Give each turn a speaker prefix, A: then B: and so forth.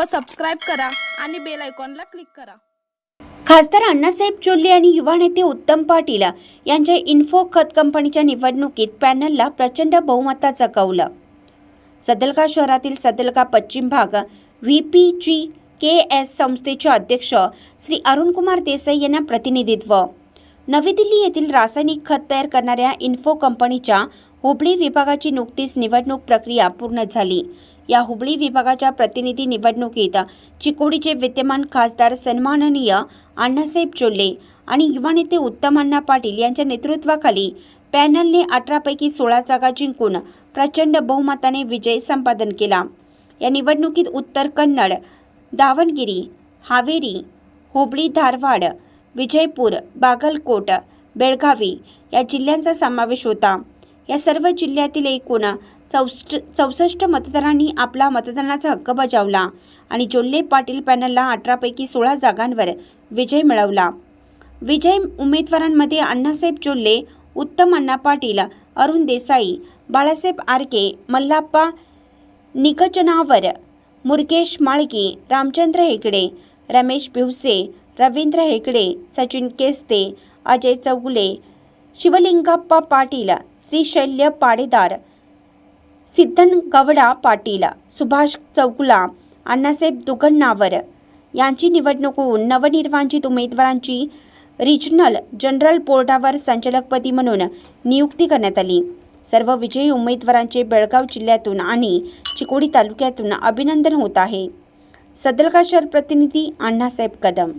A: व सबस्क्राईब करा आणि बेल आयकॉनला क्लिक करा।
B: खासदार अण्णासाहेब चोल्ले आणि युवा नेते उत्तम पाटील यांच्या इन्फो खत कंपनीच्या निवडणुकीत पॅनलला प्रचंड बहुमताचा कौल। सदलगा शहरातील सदलगा पश्चिम भाग VPGKS संस्थेचे अध्यक्ष श्री अरुणकुमार देसाई यांना प्रतिनिधित्व। नवी दिल्ली येथील रासायनिक खत तयार करणाऱ्या इन्फो कंपनीच्या हुबळी विभागाची नुकतीच निवडणूक प्रक्रिया पूर्ण झाली। या हुबळी विभागाच्या प्रतिनिधी निवडणुकीत चिकोडीचे विद्यमान खासदार सन्माननीय अण्णासाहेब चोल्ले आणि युवा नेते उत्तम अण्णा पाटील यांच्या नेतृत्वाखाली पॅनलने 18 पैकी 16 जागा जिंकून प्रचंड बहुमताने विजय संपादन केला। या निवडणुकीत उत्तर कन्नड, दावणगिरी, हावेरी, हुबळी, धारवाड, विजयपूर, बागलकोट, बेळगावी या जिल्ह्यांचा समावेश होता। या सर्व जिल्ह्यातील एकूण 64 मतदारांनी आपला मतदानाचा हक्क बजावला आणि चोल्ले पाटील पॅनलला 18 पैकी 16 जागांवर विजय मिळवला। विजय उमेदवारांमध्ये अण्णासाहेब चोल्ले, उत्तम अण्णा पाटील, अरुण देसाई, बाळासाहेब आरके, मल्लाप्पा निकचनावर, मुरगेश माळगी, रामचंद्र हेगडे, रमेश भिवसे, रवींद्र हेगडे, सचिन केस्ते, अजय चौगुले, शिवलिंगप्पा पाटील, श्रीशैल्य पाडेदार, सिद्धनगवडा पाटील, सुभाष चौगुला, अण्णासाहेब दुगण्णावर यांची निवडणूक होऊन नवनिर्वाचित उमेदवारांची रिजनल जनरल बोर्डावर संचालकपदी म्हणून नियुक्ती करण्यात आली। सर्व विजयी उमेदवारांचे बेळगाव जिल्ह्यातून आणि चिकोडी तालुक्यातून अभिनंदन होत आहे। सदलगा शहर प्रतिनिधी अण्णासाहेब कदम।